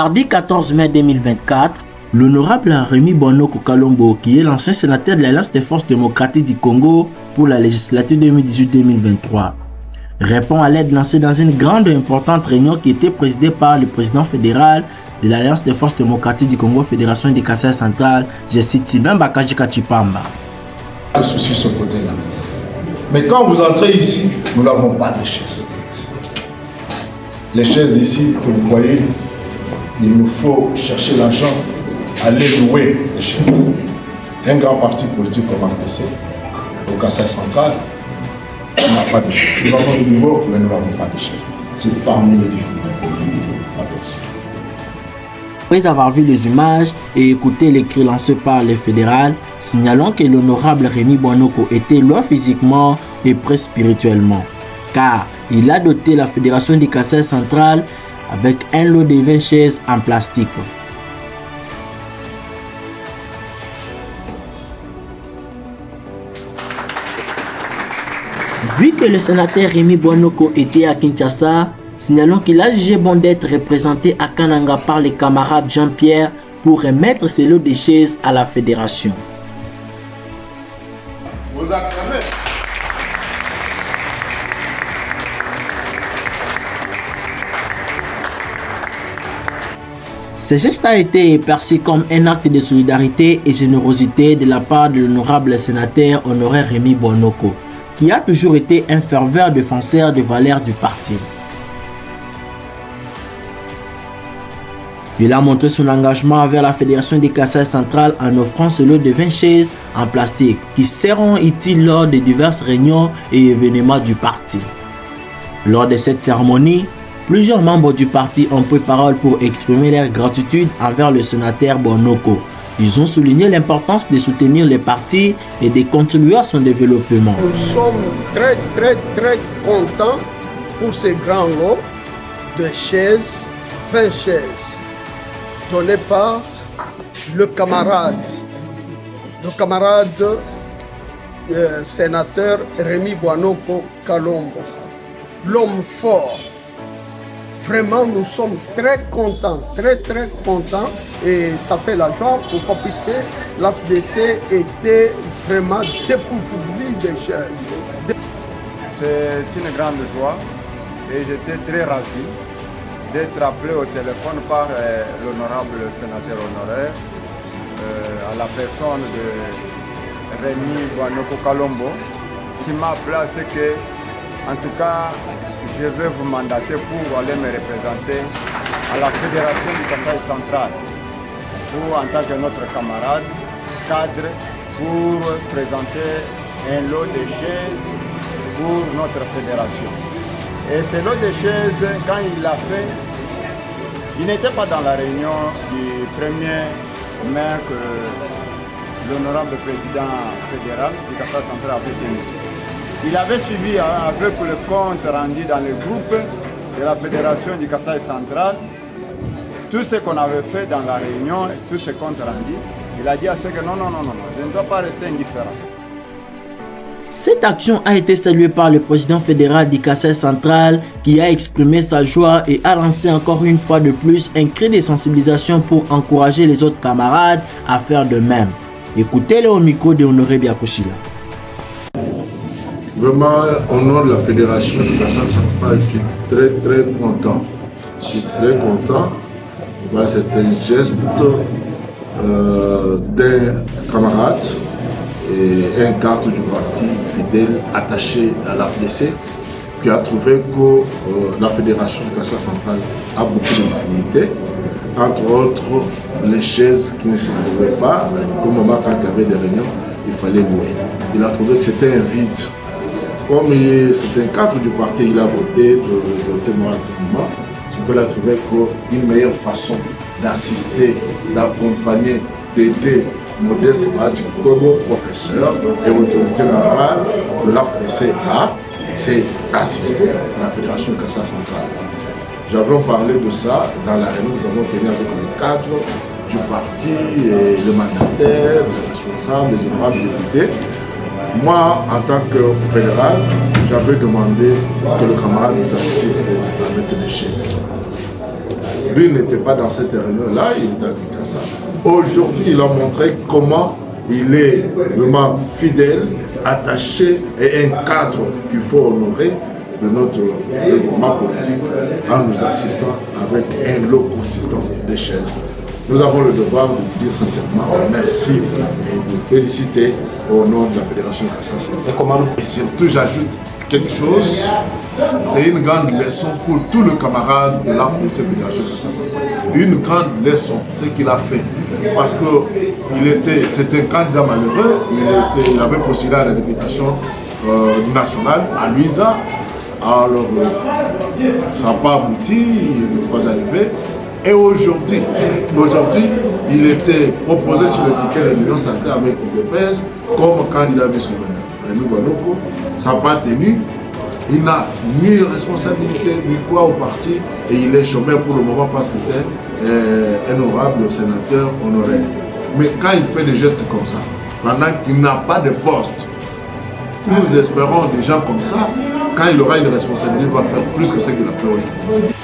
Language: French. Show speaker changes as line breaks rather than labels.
mardi 14 mai 2024, l'honorable Rémi Boanoko Kalombo, qui est l'ancien sénateur de l'Alliance des forces démocratiques du Congo pour la législature 2018-2023, répond à l'aide lancée dans une grande et importante réunion qui était présidée par le président fédéral de l'Alliance des forces démocratiques du Congo, Fédération du Kasai central, je cite Sylvain Bakajika Chipamba.
Le souci ce côté-là. Mais quand vous entrez ici, nous n'avons pas de chaises. Les chaises ici, que vous voyez, il nous faut chercher l'argent, aller louer les chaises. Un grand parti politique comme APC, au Kasai central, on n'a pas de chaises. Nous avons du bureau, mais nous n'avons pas de chaises. C'est parmi les difficultés.
Après avoir vu les images et écouté les cris lancés par les fédérales, signalons que l'honorable Rémi Boanoko était loin physiquement et près spirituellement, car il a doté la Fédération du Kasai central avec un lot de 20 chaises en plastique. Vu que le sénateur Rémi Boanoko était à Kinshasa, signalons qu'il a jugé bon d'être représenté à Kananga par les camarades Jean-Pierre pour remettre ces lots de chaises à la fédération.
Vous acclamez.
Ce geste a été perçu comme un acte de solidarité et générosité de la part de l'honorable sénateur honoré Rémi Boanoko, qui a toujours été un fervent défenseur des valeurs du parti. Il a montré son engagement envers la Fédération du Kasai central en offrant ce lot de 20 chaises en plastique qui seront utiles lors de diverses réunions et événements du parti. Lors de cette cérémonie, plusieurs membres du parti ont pris parole pour exprimer leur gratitude envers le sénateur Boanoko. Ils ont souligné l'importance de soutenir le parti et de contribuer à son développement.
Nous sommes très contents pour ces grands lots de chaises, 20 chaises, donnés par le camarade sénateur Rémi Boanoko Kalombo, l'homme fort. Vraiment, nous sommes très contents et ça fait la joie. Pourquoi? Puisque l'AFDC était vraiment dépourvu de chaises.
C'est une grande joie et j'étais très ravi d'être appelé au téléphone par l'honorable sénateur honoraire à la personne de Rémi Boanoko Kalombo qui m'a appelé à ce que, en tout cas, je vais vous mandater pour aller me représenter à la Fédération du Kasai central, pour, en tant que notre camarade, cadre, pour présenter un lot de chaises pour notre fédération. Et ce lot de chaises, quand il l'a fait, il n'était pas dans la réunion du 1er mai que l'honorable président fédéral du Kasai central avait tenu. Il avait suivi avec le compte rendu dans le groupe de la Fédération du Kasai central tout ce qu'on avait fait dans la réunion, tout ce compte rendu. Il a dit à ce que non, je ne dois pas rester indifférent.
Cette action a été saluée par le président fédéral du Kasai central qui a exprimé sa joie et a lancé encore une fois de plus un cri de sensibilisation pour encourager les autres camarades à faire de même. Écoutez-le au micro de Honoré Biakushila.
Vraiment, au nom de la Fédération du Kasai central, je suis très content. Je suis très content. C'est un geste d'un camarade et un cadre du parti fidèle attaché à l'AFDC qui a trouvé que la Fédération du Kasai central a beaucoup de difficultés. Entre autres, les chaises qui ne se trouvaient pas, au moment quand il y avait des réunions, il fallait louer. Il a trouvé que c'était un vide. Comme c'est un cadre du parti, il a voté moratorium. Il a trouvé qu'une meilleure façon d'assister, d'accompagner, d'aider Modeste Badji Kobo, professeur et autorité morale de l'AFDCA, c'est assister à la Fédération Kasai centrale. J'avais parlé de ça dans la réunion que nous avons tenue avec les cadres du parti, et le mandataire, les responsables, les honorables députés. Moi, en tant que fédéral, j'avais demandé que le camarade nous assiste avec des chaises. Lui, il n'était pas dans cette réunion-là, il était à Kinshasa. Aujourd'hui, il a montré comment il est vraiment fidèle, attaché et un cadre qu'il faut honorer de notre mouvement politique en nous assistant avec un lot consistant de chaises. Nous avons le devoir de vous dire sincèrement merci et de féliciter au nom de la Fédération Kassa. Et surtout, j'ajoute quelque chose, c'est une grande leçon pour tous les camarades de la Fédération Kassa. Une grande leçon, ce qu'il a fait. Parce que c'était un candidat malheureux, il avait postulé à la députation nationale à Luisa. Alors, ça n'a pas abouti, il n'est pas arrivé. Et aujourd'hui, il était proposé sur le ticket de l'Union sacrée avec le PS comme candidat vice-gouverneur. Ça n'a pas tenu. Il n'a ni responsabilité, ni quoi au parti, et il est chômeur pour le moment parce que c'était un honorable sénateur honoraire. Mais quand il fait des gestes comme ça, pendant qu'il n'a pas de poste, nous espérons des gens comme ça, quand il aura une responsabilité, il va faire plus que ce qu'il a fait aujourd'hui.